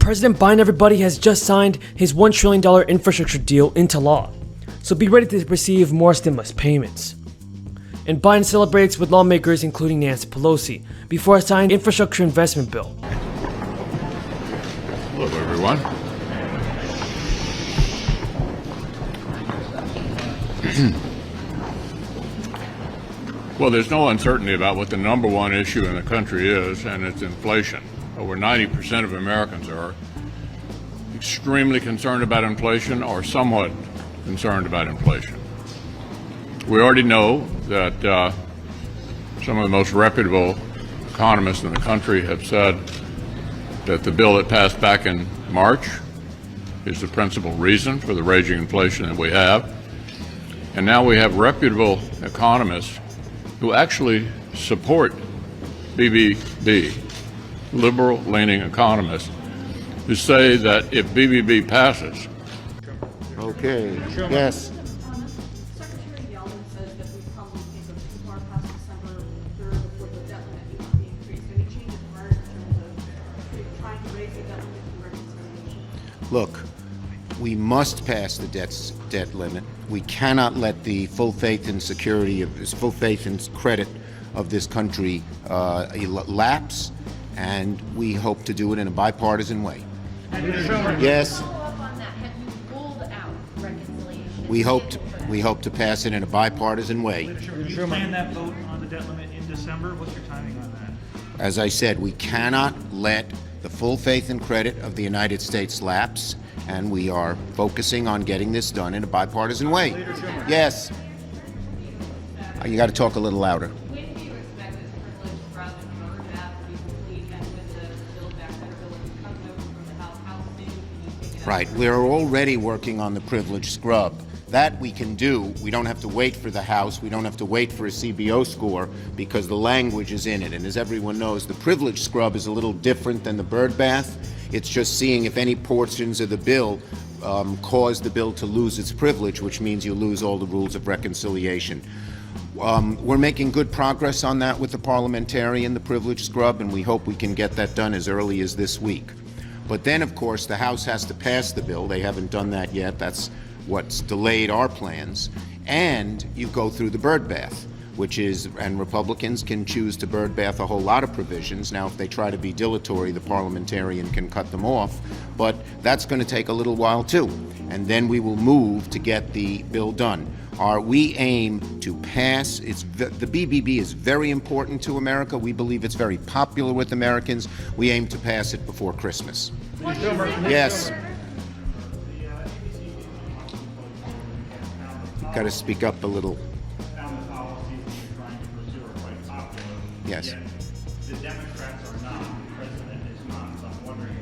President Biden, everybody, has just signed his $1 trillion infrastructure deal into law. So be ready to receive more stimulus payments. And Biden celebrates with lawmakers, including Nancy Pelosi, before a signed infrastructure investment bill. Hello, everyone. Well, there's no uncertainty about what the number one issue in the country is, and it's inflation. Over 90% of Americans are extremely concerned about inflation or somewhat concerned about inflation. We already know that some of the most reputable economists in the country have said that the bill that passed back in March is the principal reason for the raging inflation that we have. And now we have reputable economists who actually support BBB, liberal-leaning economists, who say that if BBB passes. Okay. Yes. Secretary Yellen says that we probably think of too far past December 3rd before the debt limit may not be increased. Any change of heart in terms of trying to raise the debt limit through reconciliation? Look, we must pass the debt limit. We cannot let the full faith and credit of this country lapse, and we hope to do it in a bipartisan way. Yes. Follow up on that. Have you ruled out reconciliation? We hope to pass it in a bipartisan way. Do you plan that vote on the debt limit in December? What's your timing on that? As I said, we cannot let the full faith and credit of the United States lapse, and we are focusing on getting this done in a bipartisan way. Yes. You got to talk a little louder. When do you expect this privilege scrub and roadmap to be complete, and with the Build Back Better bill to come over from the House soon? Can you take it out? Right. We're already working on the privilege scrub. That we can do. We don't have to wait for the House. We don't have to wait for a CBO score because the language is in it. And as everyone knows, the privilege scrub is a little different than the bird bath. It's just seeing if any portions of the bill cause the bill to lose its privilege, which means you lose all the rules of reconciliation. We're making good progress on that with the parliamentarian, the privilege scrub, and we hope we can get that done as early as this week. But then, of course, the House has to pass the bill. They haven't done that yet. That's what's delayed our plans. And you go through the bird bath, which is, and Republicans can choose to bird bath a whole lot of provisions. Now, if they try to be dilatory, the parliamentarian can cut them off. But that's going to take a little while, too. And then we will move to get the bill done. We aim to pass, the BBB is very important to America. We believe it's very popular with Americans. We aim to pass it before Christmas. Yes. Got to speak up a little. Yes. The Democrats are not, the president is not, so I'm wondering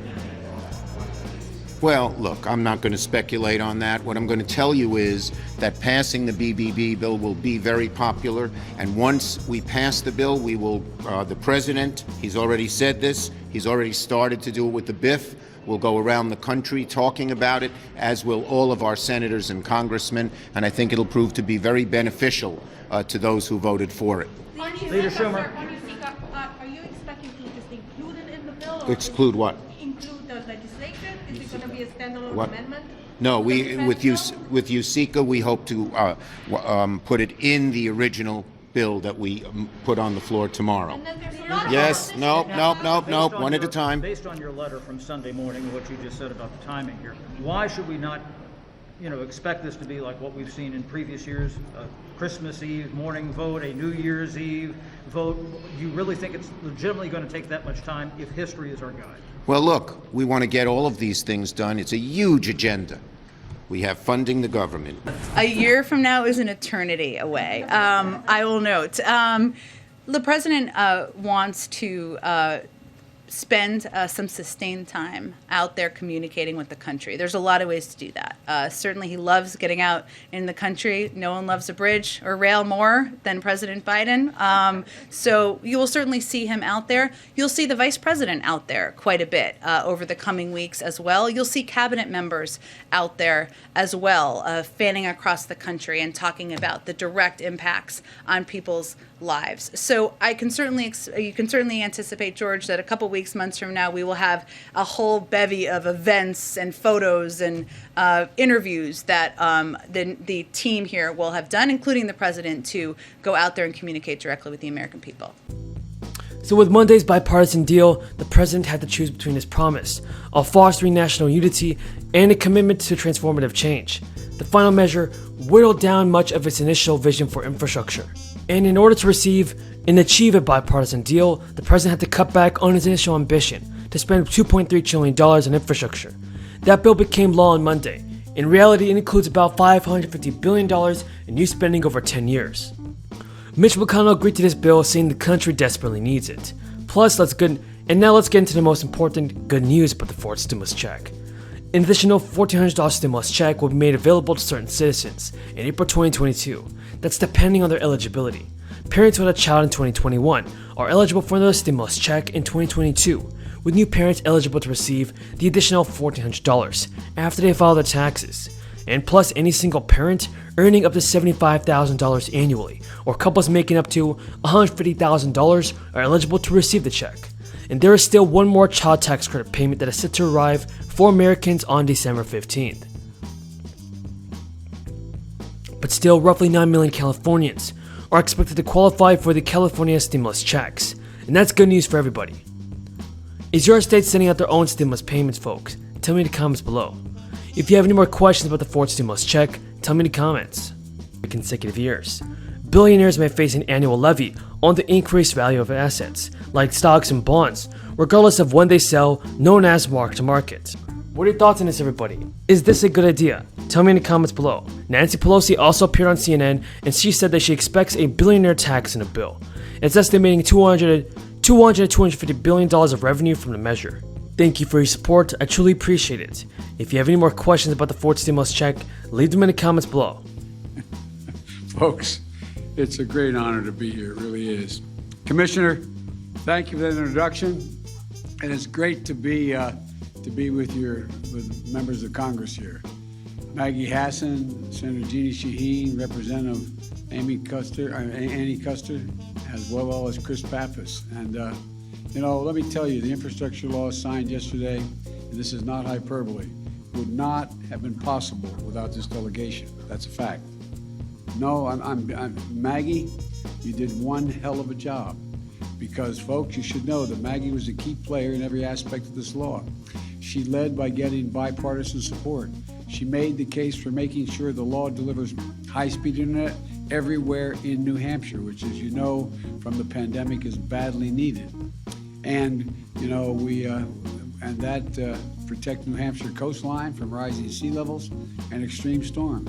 Well, look, I'm not going to speculate on that. What I'm going to tell you is that passing the BBB bill will be very popular, and once we pass the bill, we will, the president, he's already said this, he's already started to do it with the BIF. We'll go around the country talking about it, as will all of our senators and congressmen, and I think it'll prove to be very beneficial to those who voted for it. Leader Schumer. Are you expecting to just include it in the bill? Or Exclude what? Include the legislation? Is it going to be a standalone What? amendment? No, with USICA, we hope to put it in the original bill that we put on the floor tomorrow. And then there's not Yes, nope, one at a time. Based on your letter from Sunday morning and what you just said about the timing here, why should we not, expect this to be like what we've seen in previous years? Christmas Eve morning vote, a New Year's Eve vote. Do you really think it's legitimately going to take that much time if history is our guide? Well, look, we want to get all of these things done. It's a huge agenda. We have funding the government. A year from now is an eternity away. I will note. The president wants to spend some sustained time out there communicating with the country. There's a lot of ways to do that. Certainly he loves getting out in the country. No one loves a bridge or rail more than President Biden. So you will certainly see him out there. You'll see the vice president out there quite a bit over the coming weeks as well. You'll see cabinet members out there as well, fanning across the country and talking about the direct impacts on people's lives. So I can certainly, you can certainly anticipate, George, that a couple weeks weeks, months from now, we will have a whole bevy of events and photos and interviews that the team here will have done, including the president, to go out there and communicate directly with the American people. So with Monday's bipartisan deal, the president had to choose between his promise of fostering national unity and a commitment to transformative change. The final measure whittled down much of its initial vision for infrastructure. And in order to receive and achieve a bipartisan deal, the president had to cut back on his initial ambition to spend $2.3 trillion on infrastructure. That bill became law on Monday. In reality, it includes about $550 billion in new spending over 10 years. Mitch McConnell agreed to this bill, saying the country desperately needs it. Plus, let's get into the most important good news about the fourth stimulus check. An additional $1,400 stimulus check will be made available to certain citizens in April 2022. That's depending on their eligibility. Parents who had a child in 2021 are eligible for another stimulus check in 2022, with new parents eligible to receive the additional $1,400 after they file their taxes. And plus, any single parent earning up to $75,000 annually, or couples making up to $150,000 are eligible to receive the check. And there is still one more child tax credit payment that is set to arrive for Americans on December 15th. But still, roughly 9 million Californians are expected to qualify for the California stimulus checks, and that's good news for everybody. Is your state sending out their own stimulus payments, folks? Tell me in the comments below. If you have any more questions about the fourth stimulus check, tell me in the comments. For consecutive years, billionaires may face an annual levy on the increased value of assets, like stocks and bonds, regardless of when they sell, known as mark-to-market. What are your thoughts on this, everybody? Is this a good idea? Tell me in the comments below. Nancy Pelosi also appeared on CNN, and she said that she expects a billionaire tax in a bill. It's estimating $200 to $250 billion of revenue from the measure. Thank you for your support. I truly appreciate it. If you have any more questions about the fourth stimulus check, leave them in the comments below. Folks, it's a great honor to be here. It really is. Commissioner, thank you for that introduction. And it's great to be with members of Congress here. Maggie Hassan, Senator Jeannie Shaheen, Representative Annie Custer, as well as Chris Pappas. And let me tell you, the infrastructure law signed yesterday, and this is not hyperbole, would not have been possible without this delegation. That's a fact. No, Maggie, you did one hell of a job. Because, folks, you should know that Maggie was a key player in every aspect of this law. She led by getting bipartisan support. She made the case for making sure the law delivers high-speed internet everywhere in New Hampshire, which, as you know from the pandemic, is badly needed. And, that protect New Hampshire coastline from rising sea levels and extreme storms.